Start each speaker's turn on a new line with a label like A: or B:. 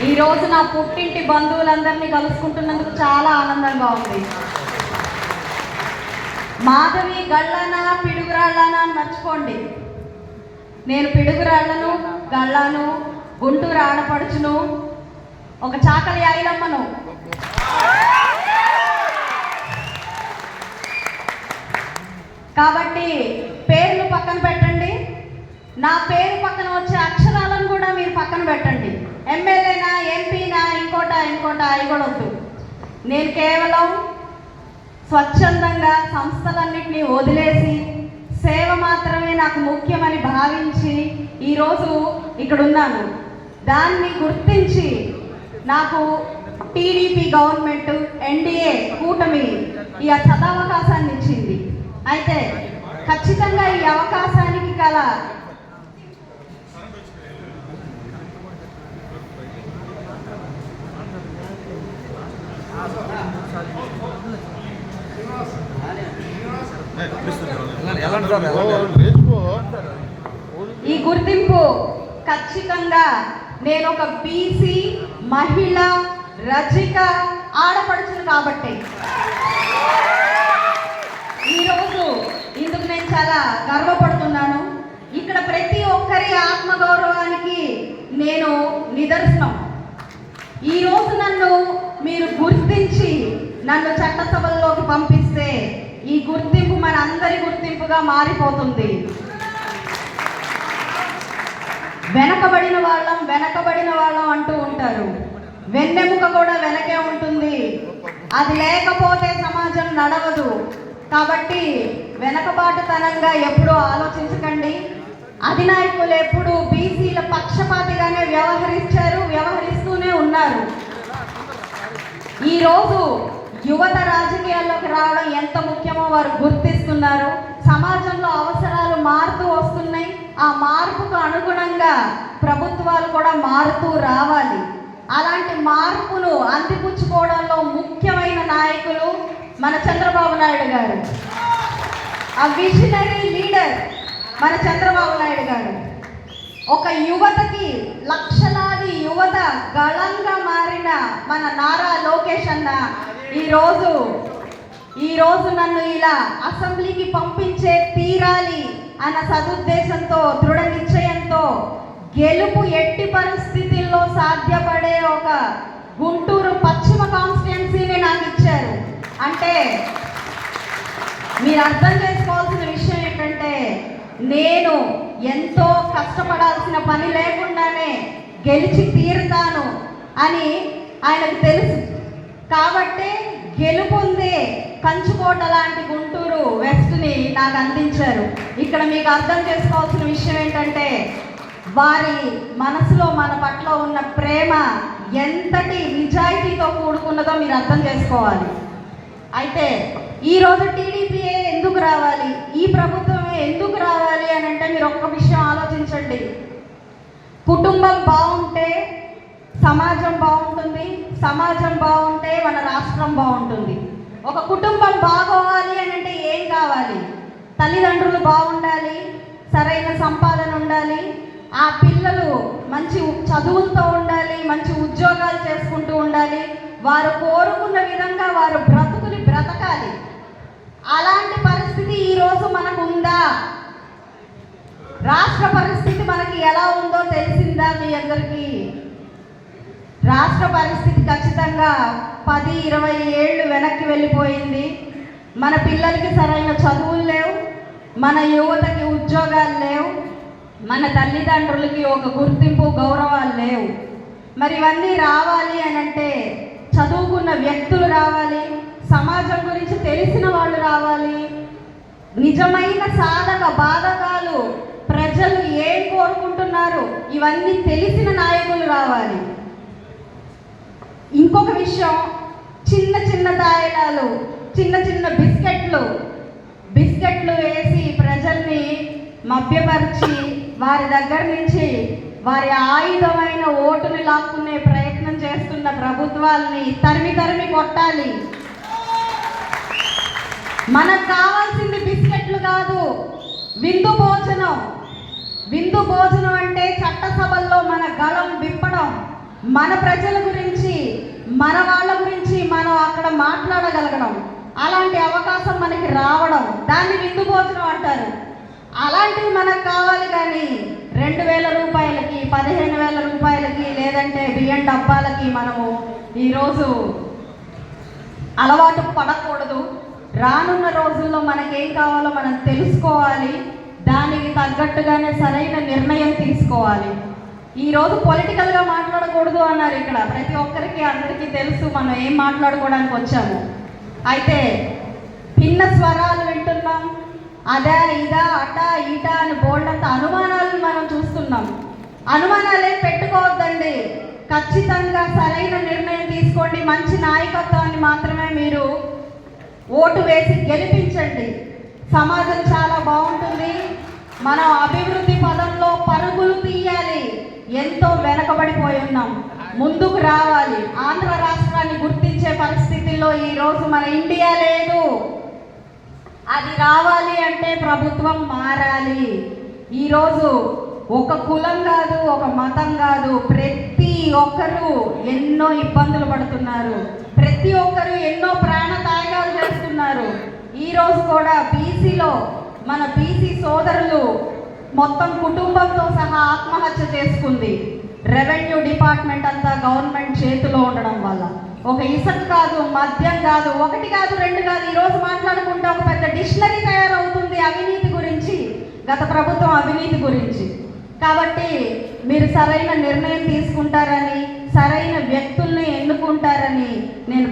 A: ఈరోజు నా పుట్టింటి బంధువులందరినీ కలుసుకుంటున్నందుకు చాలా ఆనందంగా ఉంది. మాధవి గళ్ళనా పిడుగురాళ్ళనా అని మర్చిపోండి. నేను పిడుగురాళ్ళను, గళ్ళను, గుంటూరు ఆడపడుచును, ఒక చాకలి ఐలమ్మను. కాబట్టి పేర్లు పక్కన పెట్టండి. నా పేరు పక్కన వచ్చే అక్షరాలను కూడా మీరు పక్కన పెట్టండి. ఎమ్మెల్యేనా, ఎంపీనా, ఇంకోట అవి కూడా వద్దు. నేను కేవలం స్వచ్ఛందంగా సంస్థలన్నింటినీ వదిలేసి సేవ మాత్రమే నాకు ముఖ్యమని భావించి ఈరోజు ఇక్కడ ఉన్నాను. దాన్ని గుర్తించి నాకు టీడీపీ గవర్నమెంట్, ఎన్డీఏ కూటమి ఈ సదవకాశాన్ని ఇచ్చింది. అయితే ఖచ్చితంగా ఈ అవకాశానికి గల ఈ గుర్తింపు ఖచ్చితంగా నేను ఒక బీసీ మహిళ రజిక ఆడపడుచును కాబట్టి ఈరోజు ఇందుకు నేను చాలా గర్వపడుతున్నాను. ఇక్కడ ప్రతి ఒక్కరి ఆత్మగౌరవానికి నేను నిదర్శనం. ఈరోజు నన్ను మీరు గుర్తించి నన్ను చట్టసభల్లోకి పంపిస్తే ఈ గుర్తింపు మన అందరి గుర్తింపుగా మారిపోతుంది. వెనకబడిన వాళ్ళం అంటూ ఉంటారు. వెన్నెముక కూడా వెనకే ఉంటుంది. అది లేకపోతే సమాజం నడవదు. కాబట్టి వెనకబాటుతనంగా ఎప్పుడూ ఆలోచించకండి. అధినాయకులు ఎప్పుడు బీసీల పక్షపాతిగానే వ్యవహరిస్తూనే ఉన్నారు. ఈరోజు యువత రాజకీయాల్లోకి రావడం ఎంత ముఖ్యమో వారు గుర్తిస్తున్నారు. సమాజంలో అవసరాలు మారుతూ వస్తున్నాయి. ఆ మార్పుకు అనుగుణంగా ప్రభుత్వాలు కూడా మారుతూ రావాలి. అలాంటి మార్పును అందిపుచ్చుకోవడంలో ముఖ్యమైన నాయకులు మన చంద్రబాబు నాయుడు గారు. ఆ విజనరీ లీడర్ మన చంద్రబాబు నాయుడు గారు. ఒక యువతకి, లక్షలాది యువత గళంగా మారిన మన నారా లోకేష్ అన్న ఈరోజు నన్ను ఇలా అసెంబ్లీకి పంపించే తీరాలి అన్న సదుద్దేశంతో, దృఢ నిశ్చయంతో గెలుపు ఎట్టి పరిస్థితుల్లో సాధ్యపడే ఒక గుంటూరు పశ్చిమ కాన్స్టిట్యున్సీని నాకు ఇచ్చారు. అంటే మీరు అర్థం చేసుకోవాల్సిన విషయం ఏంటంటే నేను ఎంతో కష్టపడాల్సిన పని లేకుండానే గెలిచి తీరుతాను అని ఆయనకు తెలుసు. కాబట్టి గెలుపొందే కంచుకోట లాంటి గుంటూరు వెస్ట్ని నాకు అందించారు. ఇక్కడ మీకు అర్థం చేసుకోవాల్సిన విషయం ఏంటంటే వారి మనసులో మన పట్ల ఉన్న ప్రేమ ఎంతటి నిజాయితీతో కూడుకున్నదో మీరు అర్థం చేసుకోవాలి. అయితే ఈరోజు టీడీపీయే ఎందుకు రావాలి, ఈ ప్రభుత్వమే ఎందుకు రావాలి అని అంటే మీరు ఒక్క విషయం ఆలోచించండి. కుటుంబం బాగుంటే సమాజం బాగుంటుంది, సమాజం బాగుంటే మన రాష్ట్రం బాగుంటుంది. ఒక కుటుంబం బాగోవాలి అని అంటే ఏం కావాలి? తల్లిదండ్రులు బాగుండాలి, సరైన సంపాదన ఉండాలి, ఆ పిల్లలు మంచి చదువులతో ఉండాలి, మంచి ఉద్యోగాలు చేసుకుంటూ ఉండాలి, వారు కోరుకున్న విధంగా వారు బ్రతకాలి. అలాంటి పరిస్థితి ఈరోజు మనకు ఉందా? రాష్ట్ర పరిస్థితి మనకి ఎలా ఉందో తెలిసిందా మీ అందరికీ? రాష్ట్ర పరిస్థితి ఖచ్చితంగా 10-20 ఏళ్ళు వెనక్కి వెళ్ళిపోయింది. మన పిల్లలకి సరైన చదువులు లేవు, మన యువతకి ఉద్యోగాలు లేవు, మన తల్లిదండ్రులకి ఒక గుర్తింపు, గౌరవాలు లేవు. మరి ఇవన్నీ రావాలి అని అంటే చదువుకున్న వ్యక్తులు రావాలి, సమాజం గురించి తెలిసిన వాళ్ళు రావాలి, నిజమైన సాధక బాధకాలు ప్రజలు ఏం కోరుకుంటున్నారు ఇవన్నీ తెలిసిన నాయకులు రావాలి. ఇంకొక విషయం, చిన్న తాయిలాలు, చిన్న బిస్కెట్లు వేసి ప్రజల్ని మభ్యపరిచి వారి దగ్గర నుంచి వారి ఆయుధమైన ఓటుని లాక్కునే ప్రయత్నం చేస్తున్న ప్రభుత్వాల్ని తరిమి కొట్టాలి. మనకు కావాల్సింది బిస్కెట్లు కాదు, విందు భోజనం. విందు భోజనం అంటే చట్టసభల్లో మన గళం విప్పడం, మన ప్రజల గురించి, మన వాళ్ళ గురించి మనం అక్కడ మాట్లాడగలగడం, అలాంటి అవకాశం మనకి రావడం, దాన్ని విందు భోజనం అంటారు. అలాంటివి మనకు కావాలి. కానీ 2,000 రూపాయలకి, 15,000 రూపాయలకి, లేదంటే బియ్యం డబ్బాలకి మనము ఈరోజు అలవాటు పడకూడదు. రానున్న రోజుల్లో మనకేం కావాలో మనం తెలుసుకోవాలి. దానికి తగ్గట్టుగానే సరైన నిర్ణయం తీసుకోవాలి. ఈరోజు పొలిటికల్గా మాట్లాడకూడదు అన్నారు ఇక్కడ. ప్రతి ఒక్కరికి అందరికీ తెలుసు మనం ఏం మాట్లాడుకోవడానికి వచ్చాము. అయితే భిన్న స్వరాలు వింటున్నాం. అదా ఇదా అటా ఇటా అని బోల్డంత అనుమానాలను మనం చూస్తున్నాం. అనుమానాలేం పెట్టుకోవద్దండి. ఖచ్చితంగా సరైన నిర్ణయం తీసుకోండి. మంచి నాయకత్వాన్ని మాత్రమే మీరు ఓటు వేసి గెలిపించండి. సమాజం చాలా బాగుంటుంది. మనం అభివృద్ధి పదంలో పరుగులు తీయాలి. ఎంతో వెనకబడిపోయి ఉన్నాం, ముందుకు రావాలి. ఆంధ్ర రాష్ట్రాన్ని గుర్తించే పరిస్థితుల్లో ఈరోజు మన ఇండియా లేదు. అది రావాలి అంటే ప్రభుత్వం మారాలి. ఈరోజు ఒక కులం కాదు, ఒక మతం కాదు, ప్రతి ఒక్కరూ ఎన్నో ఇబ్బందులు పడుతున్నారు. ప్రతి ఒక్కరూ ఎన్నో ప్రాణ త్యాగాలు చేస్తున్నారు. ఈరోజు కూడా బీసీలో మన బీసీ సోదరులు మొత్తం కుటుంబంతో సహా ఆత్మహత్య చేసుకుంది. రెవెన్యూ డిపార్ట్మెంట్ అంతా గవర్నమెంట్ చేతిలో ఉండడం వల్ల ఒక ఇసుక కాదు, మద్యం కాదు, ఒకటి కాదు, రెండు కాదు, ఈరోజు మాట్లాడుకుంటే ఒక పెద్ద డిక్షనరీ తయారవుతుంది అవినీతి గురించి, గత ప్రభుత్వం అవినీతి గురించి. కాబట్టి మీరు సరైన నిర్ణయం తీసుకుంటారని, సరైన వ్యక్తుల్ని ఎన్నుకుంటారని నేను